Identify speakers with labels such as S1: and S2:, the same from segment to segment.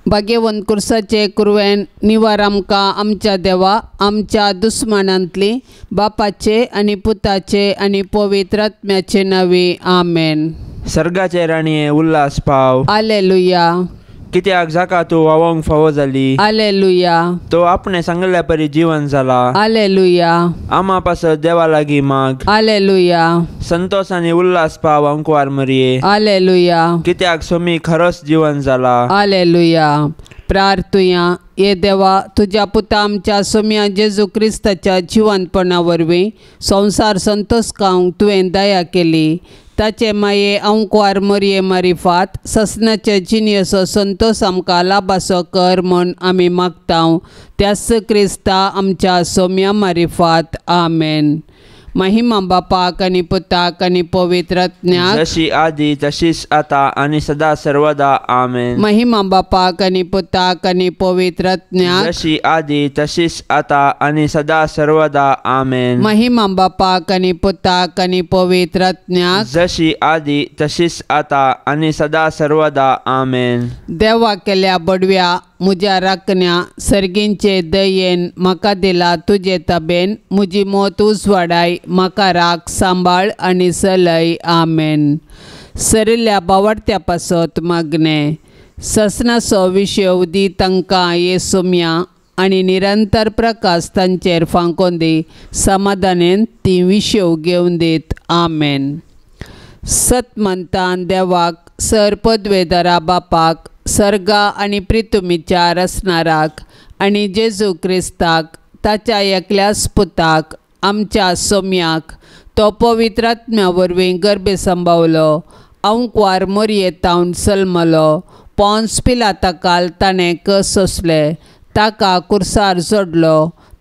S1: भाग्यवन कुर्साचे कुरवेन निवार आमकां आमच्या देवा आमच्या दुस्मनांतली बापाचे आनी पुताचे आनी पवित्र आत्म्याचे नावे आमेन।
S2: सर्गाचे राणये उल्हास पाव।
S1: हालेलुया।
S2: कित्याक जाका तूं वावोंक फावो जाली।
S1: हालेलुया।
S2: तो आपणे सांगल्या परी जीवन जाला।
S1: हालेलुया।
S2: आमा पासत देवा लागीं माग।
S1: हालेलुया।
S2: संतोष आनी उल्हास पाव अंकुवार मरये।
S1: हालेलुया।
S2: कित्याक सोमी खरोच जीवन जाला।
S1: हालेलुया। प्रार्थुया ये देवा तुझ्या पुता आमच्या सोम्या जेजू क्रिस्ताच्या जिवंतपणा वरवीं संवसार संतोषकांक तुवें दया केली। ताचे माये अंकुवार मरये मारिफात ससनाचे जिनियसो संतोष आमकां लाभासो कर म्हूण आमी मागतां। त्याच क्रिस्ता आमच्या सोम्या मारिफात आमेन। महिमा बापाक आनी पुताक आनी पवित्र आत्म्याक
S2: जशी आदी तशीच आता आनी सदा सर्वदा आमेन।
S1: महिमा बापाक आनी पुताक आनी पवित्र आत्म्याक
S2: जशी आदी तशीच आता आनी सदा सर्वदा आमेन।
S1: महिमा बापाक आनी पुताक आनी पवित्र आत्म्याक
S2: जशी आदी तशीच आता आनी सदा सर्वदा आमेन।
S1: देवा केल्या बडव्या मुझ्या राखण्या सर्गींचे दयेन म्हाका दिला तुजे तबेन मुजी मोत उजवाडाय म्हाका राख सांबाळ आनी सलय आमेन। सरिल्ल्या बावडत्या पासत मागणे ससनाचो विशय दी तांकां येसुम्या आनी निरंतर प्रकाश तांचेर फांकोन दी समाधानेन ती विशय घेवन दीत आमेन। सतमंतान देवाक सर पदवेदरा बापाक सर्गा आनी प्रितुमीच्या रसनाराक आनी जेजू क्रिस्ताक ताच्या एकल्याच पुताक आमच्या सोम्याक तो पवित्र आत्म्या वरवीं गर्भे संभावलो अंकुवार मरयेतावन सल्मलो पोंस पिलाताकाल ताणें कस सोंसले ताका कुर्सार जोडलो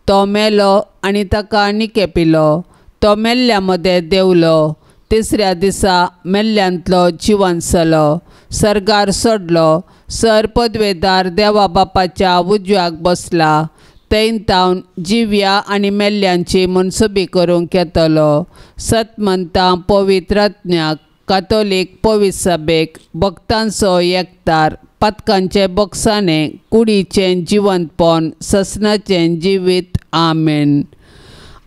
S1: तो मेलो आनी ताका निकेपिलो तो मेल्ल्या मदें देवलो तिसऱ्या दिसा मेल्ल्यांतलो जिवन जालो सर्गार सोडलो सर पदवेदार देवा बापाच्या उजव्याक बसला थंय तावन जिव्या आनी मेल्ल्यांची मनसुबी करूंक येतलो। सतमंतां पवित्र आत्म्याक कातोलीक पवित्र सभेक भक्तांचो एकतार पथकांचे बक्षाने कुडीचें जिवंतपण ससनाचें जिवीत आमेन।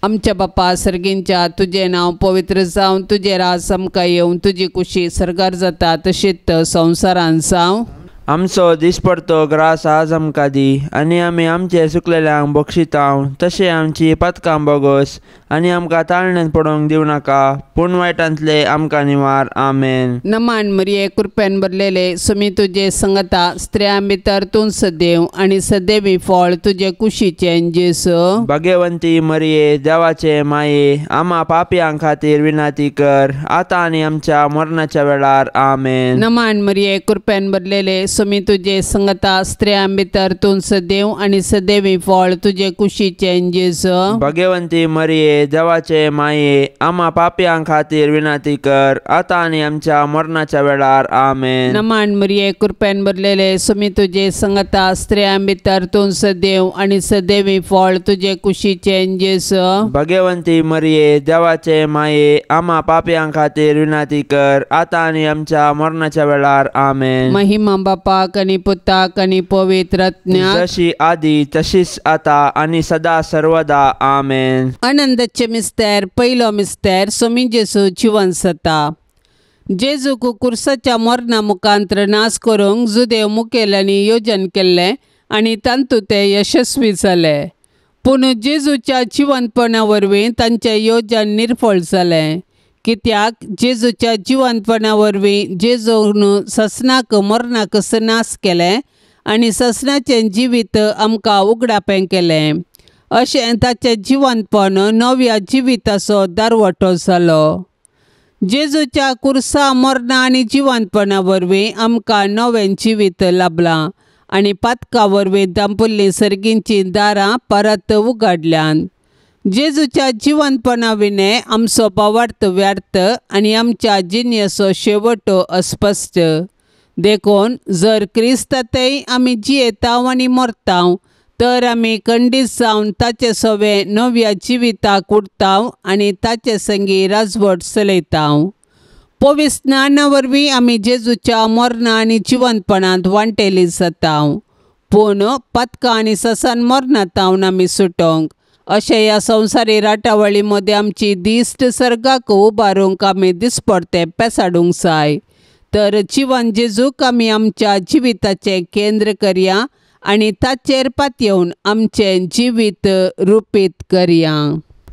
S1: आमच्या बापा सर्गींच्या तुझे नाव पवित्र जावन तुझे राज आमकां येवन तुजी कुशी सर्गार जाता तशीच संवसारान जावं।
S2: आमचो दिसपडतो ग्रास आज आमकां दी आनी आमी आमचे सुकलेल्यांक बक्षितांव तशें आमची पथकां बोगोस आनी आमकां ताळणेंत पडोवंक दिवं नाका पूण वायटांतले आमकां निवार आमेन।
S1: नमान मरिये कृपेन भरलेले सुमी तुजे संगता स्त्रियां भितर तूं सदैव आनी सदैवी फळ तुजे कुशीचें जेसू।
S2: भाग्यवंती मरिये देवाचे माये आमा पापयां खातीर विनाती कर आतां आनी आमच्या मरणाच्या वेळार आमेन।
S1: नमान मरिये कृपेन भरलेले सुमी तुजे संगता स्त्रियां भितर तूं सदैव आनी सदैवी फळ तुजे कुशीचें जेसू।
S2: भाग्यवंती मरिये देवाचे माये आमा पापयां खातीर विनाती कर आतां आनी आमच्या मरणाच्या वेळार आमेन।
S1: नमान मरिये कृपेन भरलेले सुमी तुजे संगता स्त्रियां भितर तूं सदैव आनी सदैवी फळ तुजे कुशीचें जेसू।
S2: भाग्यवंती मरिये देवाचे माये आमा पापयां खातीर विनाती कर आतां आनी आमच्या मरणाच्या वेळार आमेन।
S1: महिमा बापाक आनी पुताक आनी पवित्र आत्म्याक
S2: जशी आदी तशीच आता आनी सदा सर्वदा आमेन।
S1: आनंदाचे मिस्तेर पयलो मिस्तेर सोमी जेजू जिवन जाता। जेजूक कुर्साच्या मरणा मुखांतर नाश करूंक जुदेव मुखेल्यांनी योजन केल्लें आनी तांतूं ते यशस्वी जाले पूण जेजूच्या जिवंतपणा वरवीं तांचें योजन निर्फळ जालें कित्याक जेजूच्या जिवंतपणा वरवीं जेजून ससनाक मरणाक नाश केलें आनी ससनाचें जिवीत आमकां उगडापें केलें अशें ताचें जिवंतपण नव्या जिविताचो दारवटो जालो। जेजूच्या कुर्सा मरणा आनी जिवंतपणा वरवीं आमकां नवें जिवीत लाभलां आनी पातका वरवीं दांपुल्लीं सर्गींचीं दारां परत उगडल्यान। जेजूच्या जिवंतपणा विने आमचो भावार्थ व्यर्थ आनी आमच्या जिन्याचो शेवट अस्पश्ट देखून जर क्रिस्तांतय आमी जियेतांव आनी मरतांव तर आमी खंडीत जावन ताचे सोवे नव्या जिविताक उरतांव आनी ताचे संगी राजवट चलयतांव। पवित्र स्नाना वरवीं आमी जेजूच्या मरणा आनी जिवंतपणांत वांटेली जातांव पूण पथकां आनी ससान मरणांतावन आमी सुटोंक अशें ह्या संवसारी राटावळी मदें आमची दिश्ट सर्गाक उबारूंक आमी दिसपडते पेसाडूंक जाय. तर जिवन जेजूक आमी आमच्या जिविताचें केंद्र करया आनी ताचेर पातयेवन आमचें जिवीत रुपीत करया.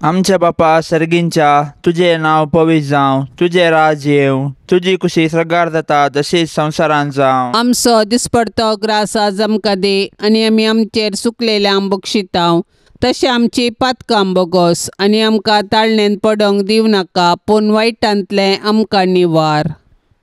S2: आमच्या बापा सर्गींच्या, तुजें नांव पवित्र जावं, तुजें राज येवं, तुजी कुशी सर्गार जाता तशीच संवसारांत जावं.
S1: आमचो दिसपडतो ग्रास आज आमकां दे आनी आमी आमचेर चुकलेल्यांक बक्षितांव तशें आमची पातकां बोगोस आनी आमकां ताळणेन पडोंक दिवं नाका पूण वायटांतलें आमकां निवार.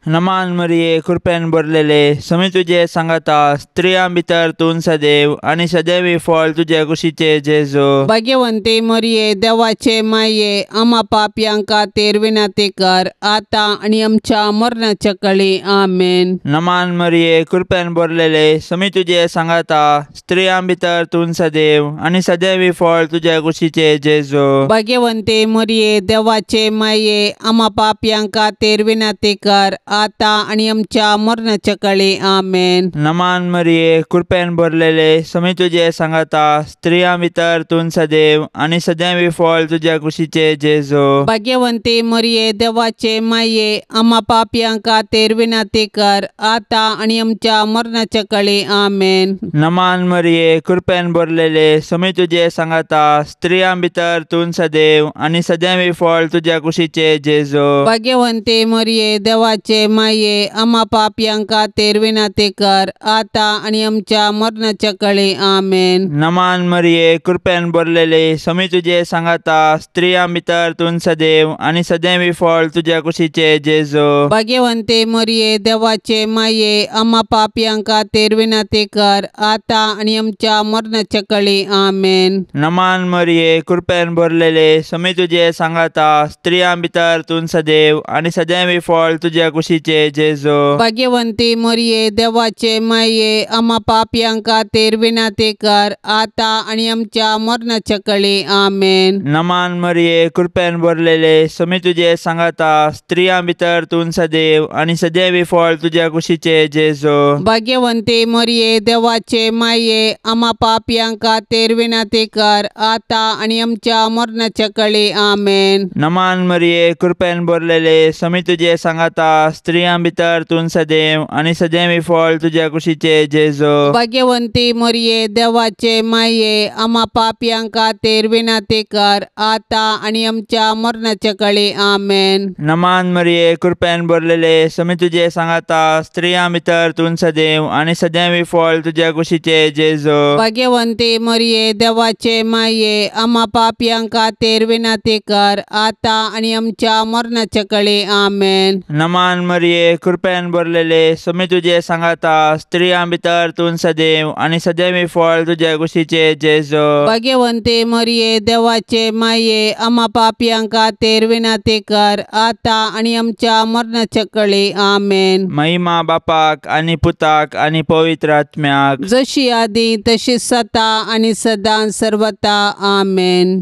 S2: नमान मरिये कृपेन भरलेले समी तुजे सांगाता स्त्रियां भितर तूं सदैव आनी सदैवी फळ तुजे कुशीचे जेजू.
S1: भाग्यवंते मरिये देवाचे माये आम्हा पापयांक खातीर विनंती कर आतां आनी आमच्या मरणाच्या कळी. आमेन.
S2: नमान मरिये कृपेन भरलेले समी तुजे सांगाता स्त्रियां भितर तूं सदैव आनी सदैवी फळ तुजे कुशीचे जेजू.
S1: भाग्यवंते मरिये देवाचे माये आम्हा पापयांक खातीर विनंती कर आतां आनी आमच्या मरणाच्या कळी. आमेन.
S2: नमान मरिये कृपेन भरलेले समी तुजे सांगाता स्त्रियां भितर तूं सदैव आनी सदैवी फळ तुज्या कुशीचे जेजू.
S1: भाग्यवंते मरिये देवाचे माये आम्हा पापयांक खातीर विनंती कर आतां आनी आमच्या मरणाच्या कळी. आमेन.
S2: नमान मरिये कृपेन भरलेले समी तुजे सांगाता स्त्रियां भितर तूं सदैव आनी सदैवी फळ तुज्या कुशीचे जेजू.
S1: भाग्यवंते मरिये देवाचे माये आम्हा पापयांक खातीर विनंती कर आतां आनी आमच्या मरणाच्या कळी. आमेन.
S2: नमान मरिये कृपेन भरलेले समी तुजे सांगाता स्त्रियां भितर तूं सदैव आनी सदैवी फळ तुज्या कुशीचे जेजू.
S1: भाग्यवंते मरिये देवाचे माये आम्हा पापयांक खातीर विनंती कर आतां आनी आमच्या मरणाच्या कळी. आमेन.
S2: नमान मरिये कृपेन भरलेले समी तुजे सांगाता स्त्रियां भितर तूं सदैव आनी सदैवी फळ तुज्या कुशीचे जेजू.
S1: भाग्यवंते मरिये देवाचे माये आम्हा पापयांक खातीर विनंती कर आतां आनी आमच्या मरणाच्या कळी. आमेन.
S2: नमान मरिये कृपेन भरलेले समी तुजे सांगाता स्त्रियां भितर तूं सदैव आनी सदैवी फळ तुज्या कुशीचे जेजू.
S1: भाग्यवंते मरिये देवाचे माये आम्हा पापयांक खातीर विनंती कर आतां आनी आमच्या मरणाच्या कळी. आमेन.
S2: नमान मरिये कृपेन भरलेले समी तुजे सांगाता स्त्रियां भितर तूं सदैव आनी सदैवी फळ तुज्या कुशीचे जेजू.
S1: भाग्यवंती मरिये देवाचे माये आम्हा पापयांक खातीर विनंती कर आतां आनी आमच्या मरणाच्या कळी. आमेन.
S2: नमान मरिये कृपेन भरलेले समी तुजे सांगाता स्त्रियां भितर तूं सदैव आनी सदैवी फळ तुज्या कुशीचे जेजू.
S1: भाग्यवंती मरिये देवाचे माये आम्हा पापयांक खातीर विनंती कर आतां आनी आमच्या मरणाच्या कळी. आमेन.
S2: नमान मरिये कृपेन भरलेले समी तुजे सांगाता स्त्रियां भितर तूं सदैव आनी सदैवी फळ तुज्या कुशीचे जेजू.
S1: भाग्यवंते मरिये देवाचे माये आम्हा पापयांक खातीर विनंती कर आतां आनी आमच्या मरणाच्या कळी. आमेन.
S2: महिमा बापाक आनी पुताक आनी पवित्र आत्म्याक
S1: जशी आदी तशी सता आनी सदां सर्वता. आमेन.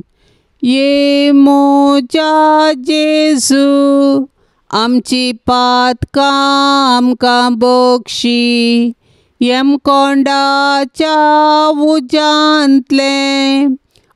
S1: ये मोजा जेजू आमची पातकां आमकां बक्षी कोंडाच्या उजांतले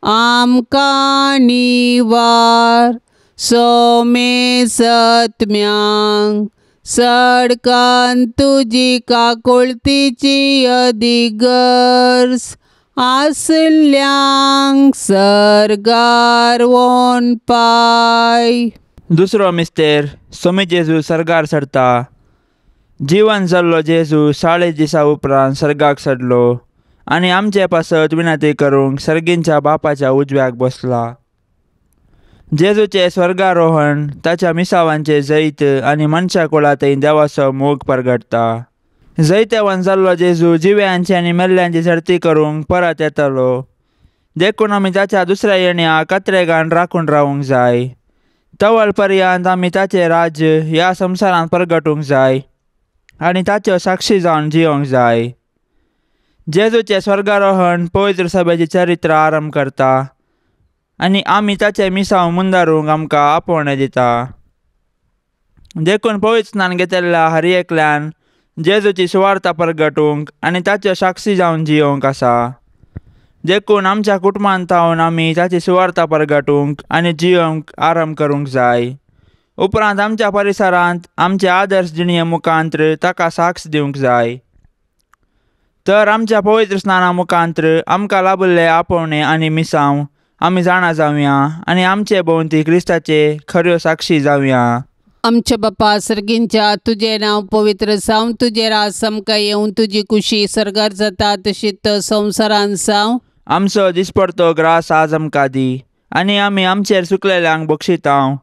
S1: आमकां निवार सोमे सत्म्यांक सडकान तुजी काकुळतीची अधिगर्स आसल्यांक सर्गार वोन पाय.
S2: दुसरो मिस्तेर समी जेजू सर्गार सरता. जीवन जाल्लो जेजू 40 दिसां उपरांत सर्गाक चडलो आनी आमचे पासत विनंती करूंक सर्गींच्या बापाच्या उजव्याक बसला. जेजूचे स्वर्गारोहण ताच्या मिसावांचे जैत आनी मनशा कुळांतय देवाचो मोग परगटता. जैतेवन जाल्लो जेजू जिव्यांची आनी मेल्ल्यांची सर्ती करूंक परत येतलो. देखून आमी ताच्या दुसऱ्या येण्याक कत्रेगान राखून रावूंक जाय. तवल पर्यंत आमी ताचें राज्य ह्या संवसारांत परगटूंक जाय आनी ताच्यो साक्षी जावन जियोंक जाय. जेजूचें स्वर्गारोहण पवित्र सभेचें चरित्र आरंभ करता आनी आमी ताचें मिसांव मुंदारूंक आमकां आपोवणें दिता. देखून पवित्र स्नान घेतिल्ल्या हर एकल्यान जेजूची सुवार्ता परगटूंक आनी ताच्यो साक्षी जावन जियोंक आसा। देखून आमच्या कुटुंबांत थावन आमी ताची सुवार्ता परगटूंक आनी जियोंक आरंभ करूंक जाय। उपरांत आमच्या परिसरांत आमचे आदर्श जिणे मुखांत्र ताका साक्ष दिवंक जाय। तर आमच्या पवित्र स्नाना मुखांत्र आमकां लाभिल्ले आपोवणे आनी मिसांव आमी जाणा जावया आनी आमचे भोंवती क्रिस्ताचे खऱ्यो साक्षी जावया।
S1: आमचे बापा सर्गींच्या, तुझे नाव पवित्र जावं, तुझे राज आमकां येवं, तुजी कुशी सर्गार जाता तशीच संवसारांत जावं।
S2: आमचो दिसपडतो ग्रास आज आमकां दी आनी आमी आमचेर चुकलेल्यांक बक्षितांव।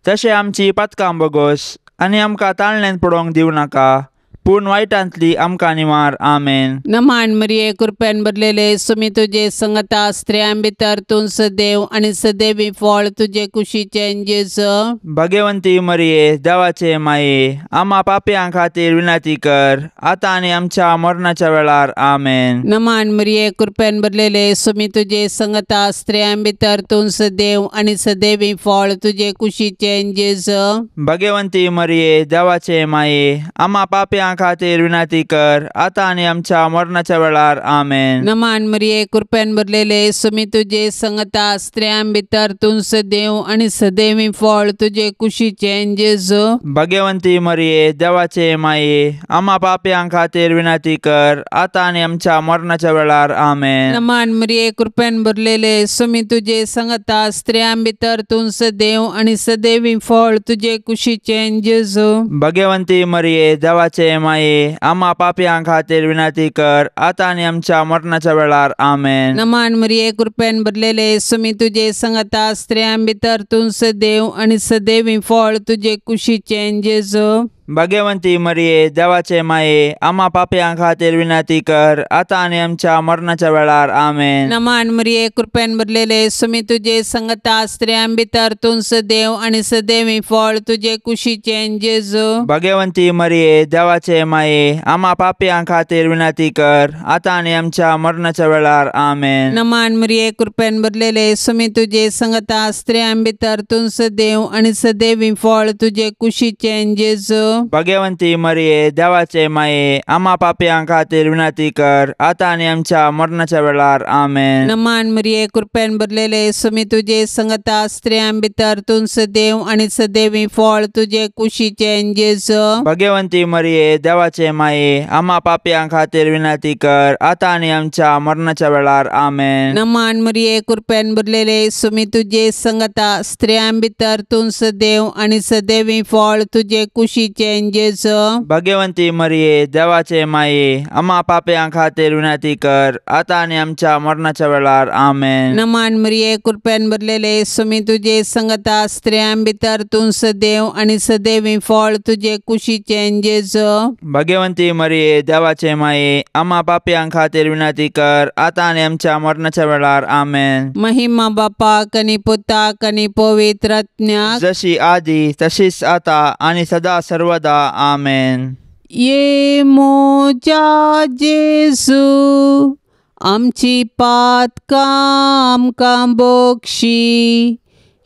S2: तशें आमची पातकां बोगोस आनी आमकां ताळणेंत पडोवंक दिवं नाका, पूण वायटांतली आमकां निवार। आमेन।
S1: नमान मरिये, कृपेन भरलेले सुमी तुजे संगता स्त्रियां भितर तूं सदैव आनी सदैवी फळ तुजे कुशीचे जेजू।
S2: भाग्यवंती मरिये, देवाचे माये, आम्हा पापयां खातीर विनंती कर, आतां आनी आमच्या मरणाच्या वेळार। आमेन।
S1: नमान मरिये, कृपेन भरलेले सुमी तुजे संगता स्त्रियां भितर तूं सदैव आनी सदैवी फळ तुजे कुशीचे जेजू।
S2: भाग्यवंती मरिये, देवाचे माये, आम्हा पापयां खातीर विनंती कर, आतां आनी आमच्या मरणाच्या वेळार। आमेन।
S1: नमान मरिये, कृपेन भरलेले सुमी तुजे संगता स्त्रियां भितर तूं सदैव आनी सदैवी फळ तुजे कुशीचे जेजू।
S2: भाग्यवंती मरिये, देवाचे माये, आम्हा पापयां खातीर विनंती कर, आतां आनी आमच्या मरणाच्या वेळार। आमेन।
S1: नमान मरिये, कृपेन भरलेले सुमी तुजे संगता स्त्रियां भितर तूं सदैव आनी सदैवी फळ तुजे कुशीचे जेजू।
S2: भाग्यवंती मरिये, देवाचे माये, आम्हा पापयां खातीर विनंती कर, आतां आनी आमच्या मरणाच्या वेळार। आमेन।
S1: नमान मरिये, कृपेन भरलेले सुमी तुजे संगता स्त्रियां भितर तूं सदैव आनी सदैवी फळ तुजे कुशीचे जेजू।
S2: भाग्यवंती मरिये, देवाचे माये, आम्हा पापयां खातीर विनंती कर, आतां आनी आमच्या मरणाच्या वेळार। आमेन।
S1: नमान मरिये, कृपेन भरलेले सुमी तुजे संगता स्त्रियां भितर तूं सदैव आनी सदैवी फळ तुजे कुशीचे जेजू।
S2: भाग्यवंती मरिये, देवाचे माये, आम्हा पापयां खातीर विनंती कर, आतां आनी आमच्या मरणाच्या वेळार। आमेन।
S1: नमान मरिये, कृपेन भरलेले सुमी तुजे संगता स्त्रियां भितर तूं सदैव आनी सदैवी फळ तुजे कुशीचे जेजू।
S2: भाग्यवंती मरिये, देवाचे माये, आम्हा पापयां खातीर विनंती कर, आतां आनी आमच्या मरणाच्या वेळार। आमेन।
S1: नमान मरिये, कृपेन भरलेले सुमी तुजे संगता स्त्रियां भितर तूं सदैव आनी सदैवी फळ तुजे कुशीचे जेजू।
S2: भाग्यवंती मरिये, देवाचे माये, आम्हा पापयां खातीर विनंती कर, आतां आनी आमच्या मरणाच्या वेळार। आमेन।
S1: नमान मरिये, कृपेन भरलेले सुमी तुजे संगता स्त्रियां भितर तूं सदैव आनी सदैवी फळ तुजे कुशीचे जेजू।
S2: भाग्यवंती मरिये, देवाचे माये, आम्हा पापयां खातीर विनंती कर, आतां आनी आमच्या मरणाच्या वेळार। आमेन।
S1: नमान मरिये, कृपेन भरलेले सुमी तुजे संगता स्त्रियां भितर तूं सदैव आनी सदैवी फळ तुजे कुशीचे जेजू।
S2: भाग्यवंती मरिये, देवाचे माये, आम्हा पापयां खातीर विनंती कर, आतां आनी आमच्या मरणाच्या वेळार। आमेन।
S1: महिमा बापाक आनी पुताक आनी पवित्र आत्म्याक,
S2: जशी आदी तशीच आता आनी सदा सर्वदा। आमेन।
S1: ये मोजा जेजू, आमची पातकां आमकां बक्षी,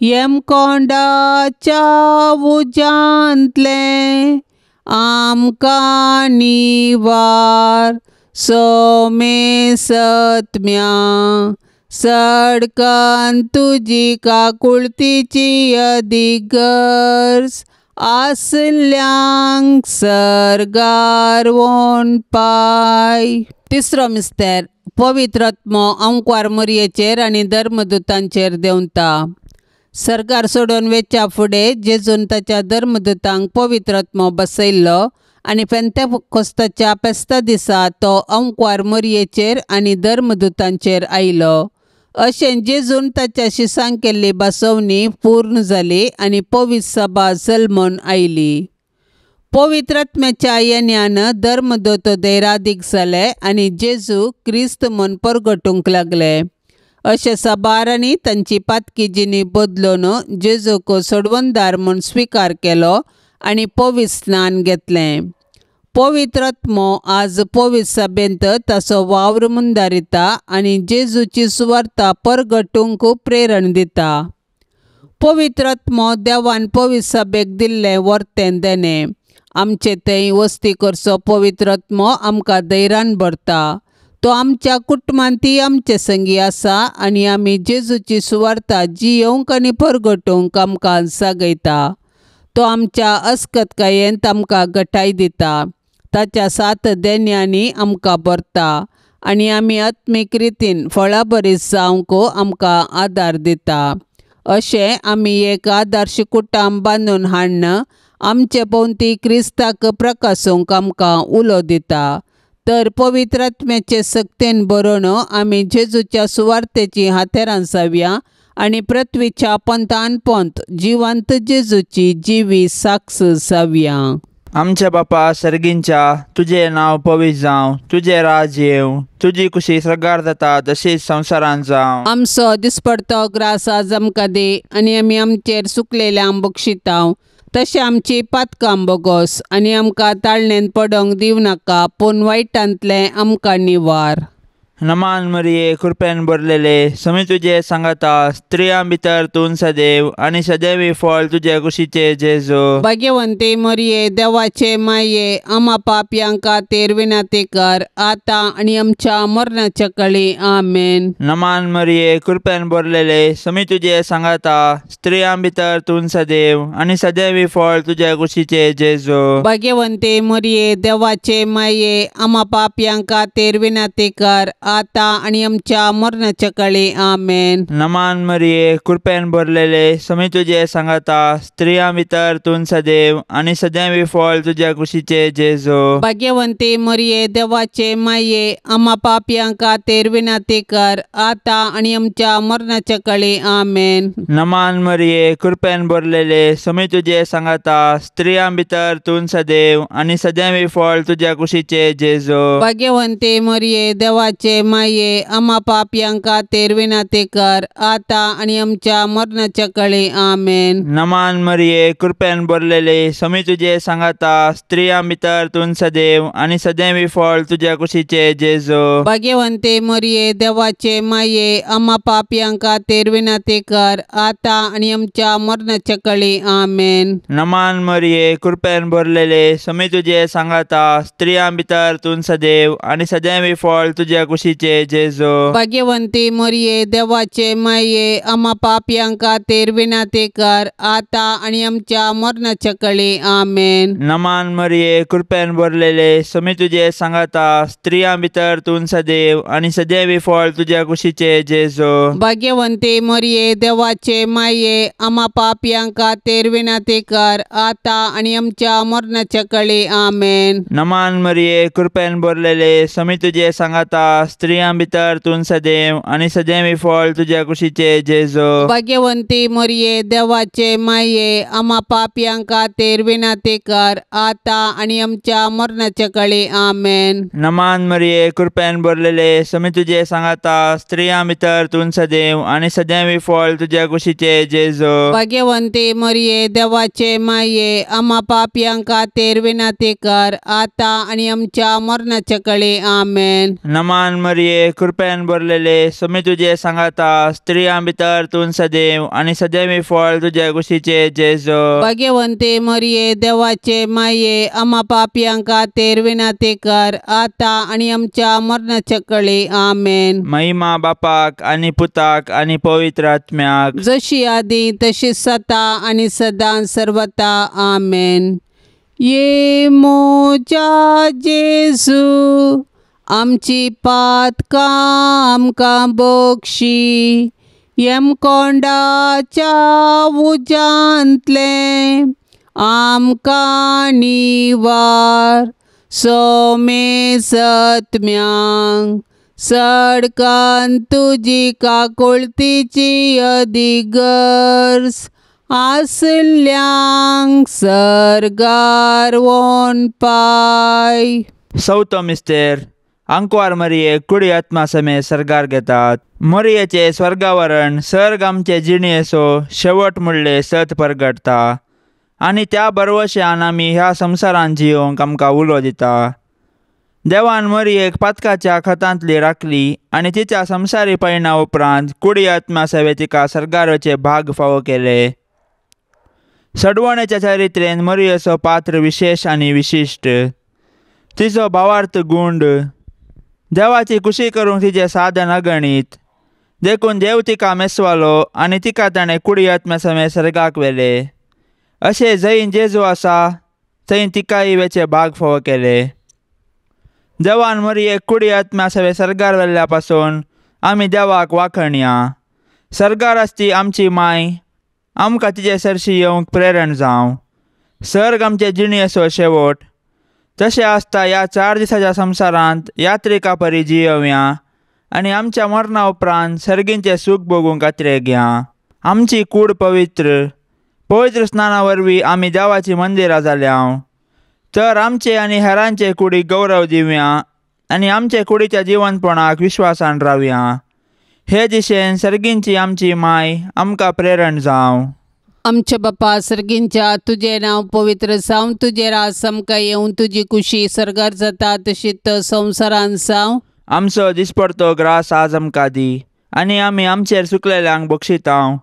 S1: येम कोंडाच्या उजांतले आमकां निवार, सोमे सत्म्या सडकन तुजी काकुळतीची अधिगर्ज, आसल्यांक सर्गार वोन पाय। तिसरो मिस्तेर, पवित्र आत्मो अंकवार मरियेचेर आनी धर्मदूतांचेर देंवता। सर्गार सोडून वेच्या फुडें जेजून ताच्या धर्मदूतांक पवित्र आत्मो बसयल्लो आनी पेंतेकोस्ताच्या पेस्ता दिसा तो अंकवार मरियेचेर आनी धर्मदूतांचेर आयलो। अशें जेजून ताच्या शिसांक केल्ली बसवणी पूर्ण जाली आनी पवित्र सभा जल्मून आयली। पवित्र आत्म्याच्या येण्यान धर्मदूत दैरादीक जाले आनी जेजू क्रिस्त म्हूण परगटूंक लागले। अशें साबारांनी तांची पातकी जिणी बदलून जेजूक सोडवणदार म्हूण स्विकार केलो आनी पवित्र स्नान घेतलें। पवित्र आत्मो आज पवित्र सभेंत ताचो वावर मुंदारिता आनी जेजूची सुवार्ता परगटूंक प्रेरण दिता। पवित्र आत्मो देवान पवित्र सभेक दिल्लें वर्तें देणे। आमचे थंय वस्ती करचो पवित्र आत्मो आमकां धैर्यान भरता। तो आमच्या कुटुंबांतय आमचे संगी आसा आनी आमी जेजूची सुवार्ता जियोंक आनी परगटोवंक आमकां सांगयता। तो आमच्या अस्कतकायेंत आमकां घटाय दिता, ताच्या 7 देन्यांनी आमकां भरता आनी आमी आत्मीक रितीन फळां बरी जावंक आमकां आदार दिता। अशें आमी एक आदर्श कुटुंब बांदून हाडन आमचे भोंवती क्रिस्ताक प्रकाशोवंक आमकां उलो दिता। तर पवित्र आत्म्याचे सक्तीन बरोवन आमी जेजूच्या सुवार्तेची हातेरां जावया आनी पृथ्वीच्या पंतान पंत जिवंत जेजूची जिवी साक्ष जावया।
S2: आमच्या बापा सर्गींच्या, तुझे नाव पवित्र जावं, तुझे राज येवं, तुझी खुशी स्वर्गार जाता तशीच संवसारांत जावं।
S1: आमचो दिसपडतो ग्रास आज आमकां दे आनी आमी आमचेर चुकलेल्यांक बक्षितांव, तशें आमची पातकां बोगोस आनी आमकां ताळणेन पडोंक दिवं नाका, पूण वायटांतलें आमकां निवार।
S2: नमान मरिये कृपेन भरलेले, समी तुजे सांगाता, स्त्रियां भितर तूं सदैव आनी सदैवी फळ तुजे कुशीचे जेजू।
S1: भाग्यवंते मरिये देवाचे माये, आम्हा पापयांक खातीर विनंती कर, आतां आनी आमच्या मरणाच्या काळी आमेन।
S2: नमान मरिये कृपेन भरलेले, समी तुजे सांगाता, स्त्रियां भितर तूं सदैव आनी सदैवी फळ तुजे कुशीचे जेजू।
S1: भाग्यवंते मरिये देवाचे माये, आम्हा पापयांक खातीर विनंती कर, आतां आनी आमच्या मरणाच्या काळी आमेन।
S2: नमान मरिये कृपेन भरलेले, समी तुजे सांगाता, स्त्रियां भितर तूं सदैव आनी सदैवी फळ तुजे कुशीचे जेजू।
S1: भाग्यवंते मरिये देवाचे माये, आम्हा पापयांक खातीर विनंती कर, आतां आनी आमच्या मरणाच्या काळी आमेन।
S2: नमान मरिये कृपेन भरलेले, समी तुजे सांगाता, स्त्रियां भितर तूं सदैव आनी सदैवी फळ तुजे कुशीचे जेजू।
S1: भाग्यवंते मरिये देवाचे माये, आम्हा पापयांक खातीर विनंती कर, आतां आनी आमच्या मरणाच्या काळी आमेन।
S2: नमान मरिये कृपेन भरलेले, समी तुजे सांगाता, स्त्रियां भितर तूं सदैव आनी सदैवी फळ तुजे कुशीचे जेजू।
S1: भाग्यवंते मरिये देवाचे माये, आम्हा पापयांक खातीर विनंती कर, आतां आनी आमच्या मरणाच्या काळी आमेन।
S2: नमान मरिये कृपेन भरलेले, समी तुजे सांगाता, स्त्रियां भितर तूं सदैव आनी सदैवी फळ तुजे कुशीचे जेजू।
S1: भाग्यवंती मरिये देवाचे माये, आम्हा पापयांक खातीर विनंती कर, आतां आनी आमच्या मरणाच्या काळी आमेन।
S2: नमान मरिये कृपेन भरलेले, समी तुजे सांगाता, स्त्रियां भितर तूं सदैव आनी सदैवी फळ तुजे कुशीचे जेजू।
S1: भाग्यवंती मरिये देवाचे माये, आम्हा पापयांक खातीर विनंती कर, आतां आनी आमच्या मरणाच्या काळी आमेन।
S2: नमान मरिये कृपेन भरलेले, समी तुजे सांगाता, स्त्रियां भितर तूं सदैव आनी सदैवी फळ तुजे कुशीचे जेजू।
S1: भाग्यवंती मरिये देवाचे माये, आम्हा पापयांक खातीर विनंती कर, आतां आनी आमच्या मरणाच्या काळी आमेन।
S2: नमान मरिये कृपेन भरलेले, समी तुजे सांगाता, स्त्रियां भितर तूं सदैव आनी सदैवी फळ तुजे कुशीचे जेजू।
S1: भाग्यवंती मरिये देवाचे माये, आम्हा पापयांक खातीर विनंती कर, आतां आनी आमच्या मरणाच्या काळी आमेन।
S2: नमान मरिये कृपेन भरलेले, समी तुजे सांगाता, स्त्रियां भितर तूं सदैव आनी सदैवी फळ तुजे कुशीचे जेजू।
S1: भाग्यवंती मरिये देवाचे माये, आम्हा पापयांक खातीर विनंती कर, आतां आनी आमच्या मरणाच्या काळी आमेन।
S2: महिमा बापाक आनी पुताक आनी पवित्र आत्म्याक,
S1: जशी आदी तशीच सता आनी सदां सर्वता आमेन। ये मोजा जेजू, आमची पातकां आमकां बक्षी, यमकोंडाच्या उजांतले आमकां निवार, सोमे सत्म्यांक सडकान तुजी काकुळतीची अधिगर्स, आसल्यांक सर्गार वोन पाय।
S2: चवथो मिस्तेर, आंकवार मरिये कुडी आत्मा समेत सर्गार घेतात। मरियेचे स्वर्गावरण सर्ग आमचे जिणेचो शेवट म्हणले सत परगटता आनी त्या बरवश्यान आमी ह्या संवसारांत जियोंक आमकां उलो दिता। देवान मरियेक पातकाच्या खतांतली राखली आनी तिच्या संवसारी पयणा उपरांत कुडी आत्मा सेवे तिका सर्गाराचे भाग फावो केले। सडवण्याच्या चारित्र्यान मरियेचो पात्र विशेष आनी विशिश्ट. तिचो भावार्थ गुंड, देवाची खुशी करूंक तिचें साधन अगणित. देखून देव तिका मेसवालो आनी तिका ताणें कुडी आत्म्या समेत सर्गाक व्हेले. अशें जैन जेजू आसा थंय तिकाय वेचे भाग फोव केले. देवान मरियेक कुडी आत्म्या समेत सर्गार व्हेल्ल्या पासून आमी देवाक वाखणया. सर्गार आसती आमची माय आमकां तिचे सरशी येवंक प्रेरण जावं. सर्ग आमचे जिणेचो शेवट. तशें आसता ह्या 4 दिसाच्या संवसारांत यात्रिका परी जियोवया आनी आमच्या मरणा उपरांत सर्गींचें सूख भोगूंक खात्रेक घ्या. आमची कूड पवित्र स्नाना वरवीं आमी देवाची मंदिरां जाल्यां. तर आमचे आनी हेरांचे कुडीक गौरव दिवया आनी आमचे कुडीच्या जिवंतपणाक विश्वासान रावया. हे दिशेन सर्गींची आमची माय आमकां प्रेरण जावं.
S1: आमच्या बापा सर्गींच्या, तुझे नाव पवित्र जावं, तुझे राज आमकां येवं, तुजी खुशी सर्गार जाता तशीच संवसारांत जावं.
S2: आमचो दिसपडतो ग्रास आज आमकां दी आनी आमी आमचेर चुकलेल्यांक बक्षितांव.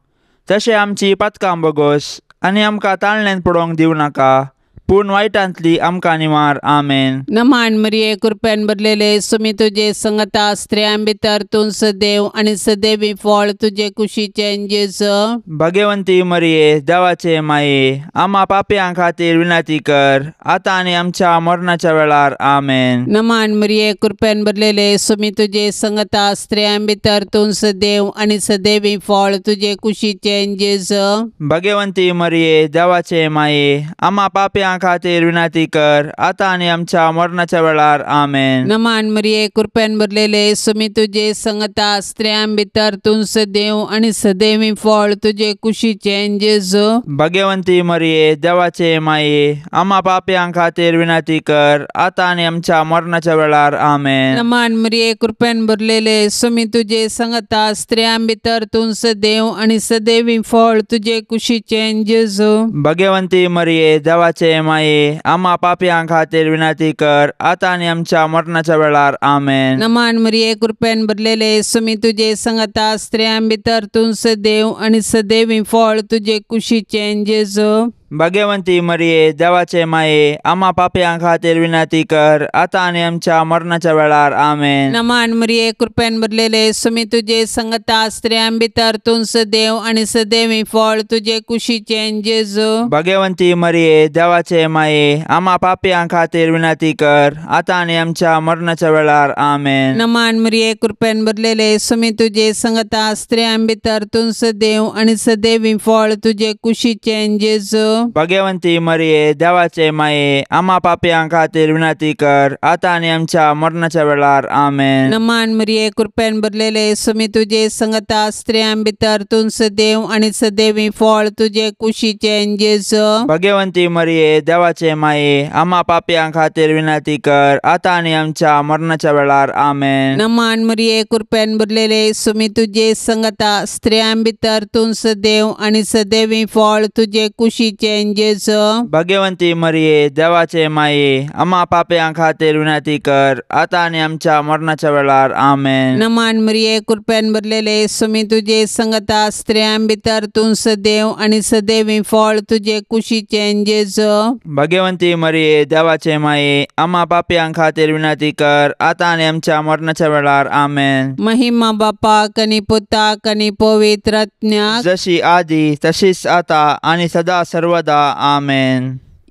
S2: तशें आमची पातकां बोगोस आनी आमकां ताळणेन पडोवंक दिवं नाका, पूण वायटांतली आमकां निवार. आमेन.
S1: नमान मरिये कृपेन भरलेले सुमी तुजे संगता स्त्रियां भितर तूं सदैव आनी सदैवी फळ तुजे कुशीचें जेजू.
S2: भाग्यवंती मरिये देवाचे माये, आम्हा पापयां खातीर विनंती कर, आतां आनी आमच्या मरणाच्या वेळार. आमेन.
S1: नमान मरिये कृपेन भरलेले सुमी तुजे संगता स्त्रियां भितर तूं सदैव आनी सदैवी फळ तुजे कुशीचें जेजू.
S2: भाग्यवंती मरिये देवाचे माये, आम्हा पापयां खातीर विनंती कर, आतां आनी आमच्या मरणाच्या वेळार. आमेन.
S1: नमान मरिये कृपेन भरलेले सुमी तुजे संगता स्त्रियां भितर तूं सदैव आनी सदैवी फळ तुजे कुशीचें जेजू.
S2: भाग्यवंती मरिये देवाचे माये, आम्हा पापयां खातीर विनंती कर, आतां आनी आमच्या मरणाच्या वेळार. आमेन.
S1: नमान मरिये कृपेन भरलेले सुमी तुजे संगता स्त्रियां भितर तूं सदैव आनी सदैवी फळ तुजे कुशीचें जेजू.
S2: भाग्यवंती मरिये देवाचे माये, आम्हा पापयां खातीर विनंती कर, आतां आनी आमच्या मरणाच्या वेळार. आमेन.
S1: नमान मरिये कृपेन भरलेले सुमी तुजे संगता स्त्रियां भितर तूं सदैव आनी सदैवी फळ तुजे कुशीचें जेजू.
S2: भाग्यवंती मरिये देवाचे माये, आम्हा पापयां खातीर विनंती कर, आतां आनी आमच्या मरणाच्या वेळार. आमेन.
S1: नमान मरिये कृपेन भरलेले सुमी तुजे संगता स्त्रियां भितर तूं सदैव आनी सदैवी फळ तुजे कुशीचें जेजू.
S2: भाग्यवंती मरिये देवाचे माये, आम्हा पापयां खातीर विनंती कर, आतां आनी आमच्या मरणाच्या वेळार. आमेन.
S1: नमान मरिये कृपेन भरलेले सुमी तुजे संगता स्त्रियां भितर तूं सदैव आनी सदैवी फळ तुजे कुशीचें जेजू.
S2: भाग्यवंती मरिये देवाचे माये, आम्हा पापयां खातीर विनंती कर, आतां आनी आमच्या मरणाच्या वेळार. आमेन.
S1: नमान मरिये कृपेन भरलेले सुमी तुजे संगता स्त्रियां भितर तूं सदैव आनी सदैवी फळ तुजे कुशीचें जेजू.
S2: भाग्यवंती मरिये देवाचे माये, आम्हा पापयां खातीर विनंती कर, आतां आनी आमच्या मरणाच्या वेळार. आमेन.
S1: नमान मरिये कृपेन भरलेले सुमी तुजे संगता स्त्रियां भितर तूं सदैव आनी सदैवी फळ तुजे कुशीचें जेजू.
S2: भाग्यवंती मरिये देवाचे माये, आम्हा पापयां खातीर विनंती कर, आतां आनी आमच्या मरणाच्या वेळार. आमेन.
S1: नमान मरिये कृपेन भरलेले सुमी तुजे संगता स्त्रियां भितर तूं सदैव आनी सदैवी फळ तुजे कुशीचें जेजू.
S2: भाग्यवंती मरिये देवाचे माये, आम्हा पापयां खातीर विनंती कर, आतां आनी आमच्या मरणाच्या वेळार. आमेन.
S1: महिमा बापाक आनी पुताक आनी पवित्र आत्म्याक,
S2: जशी आदी तशीच आता आनी सदा सर्वदा. आमेन.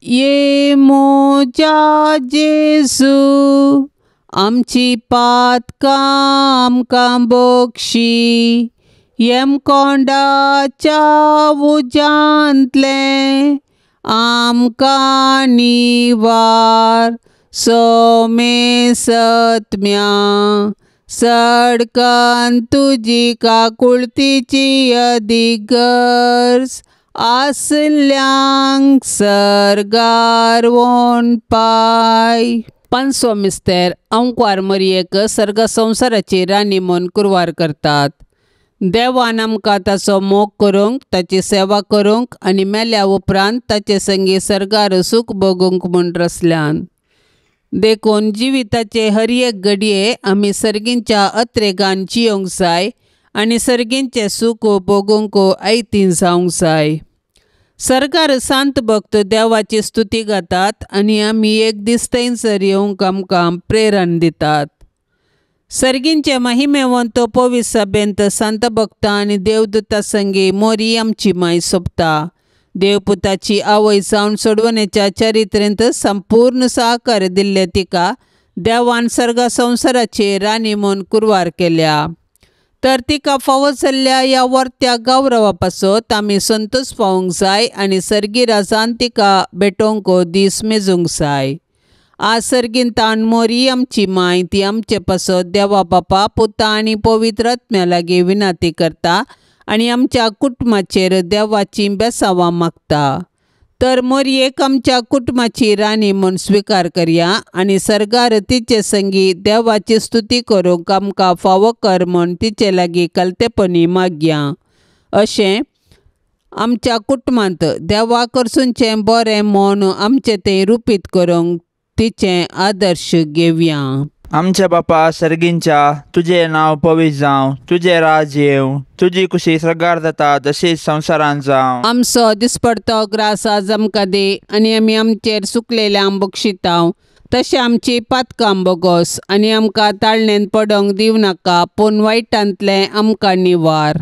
S1: ये मोजा जेजू आमची पातकां आमकां बक्षी, येम कोंडाच्या उजांतले आमकां निवार. सोमे सत्म्या सडकन तुजी काकुळतीची अधिगर्ज, आसल्यांक सर्गार वोन पाय. 5वो मिस्तेर अंकवार मरियेक सर्ग संवसाराची राणी म्हूण कुरवार करतात. देवान आमकां ताचो मोग करूंक, ताची सेवा करूंक आनी मेल्या उपरांत ताचे संगी सर्गार सूख भोगूंक म्हूण रचल्यान. देखून जिविताचे हर एक घडये आमी सर्गींच्या अत्रेगान जियोंक जाय आनी सर्गींचे सूख भोगूंक आयतीं जावंक जाय. सरकार सांत भक्त देवाची स्तुती गातात आणि आमी एक दीस थंयसर येवंक आमकां प्रेरण दितात. सर्गींचे महिमेवंत पवित्र सभेंत सांत भक्तां आनी देवदूतां संगी मोरी आमची माय सोंपता. देवपुताची आवय जावन सोडवणेच्या चरित्रेंत संपूर्ण सहकार्य दिल्ले तिका देवान सर्ग संवसाराची राणी म्हूण कुरवार केल्या. तर तिका फावो जाल्ल्या ह्या वर्त्या गौरवा पासत आमी संतोश पावूंक जाय आनी सर्गी राजान तिका भेटोवंक दीस मेजूंक जाय. आज सर्गींतान मोरी आमची माय ती आमचे पासत देवा बापा पुता आनी पवित्र आत्म्या लागीं विनंती करता आनी आमच्या कुटुंबाचेर देवाची बेसावां मागता. तर मोरयेक आमच्या कुटुंबाची राणी म्हूण स्विकार करया आनी सर्गार तिचे संगी देवाची स्तुती करूंक आमकां फावो कर म्हूण तिचे लागीं कलतेपणी मागया. अशें आमच्या कुटुंबांत देवा कडसूनचें बरें म्हूण आमचें तें रुपीत करूंक तिचें आदर्श घेवया.
S2: आमच्या बापा सर्गींच्या, तुझे नाव पवित्र जावं, तुझे राज येवं, तुझी खुशी सगार जाता तशीच संवसारांत जावं.
S1: आमचो दिसपडतो ग्रास आज आमकां दे आनी आमी आमचेर चुकलेल्यांक बक्षितांव. तशें आमची पातकां बोगोस आनी आमकां ताळणेन पडोंक दिवं नाका, पूण वायटांतलें आमकां निवार.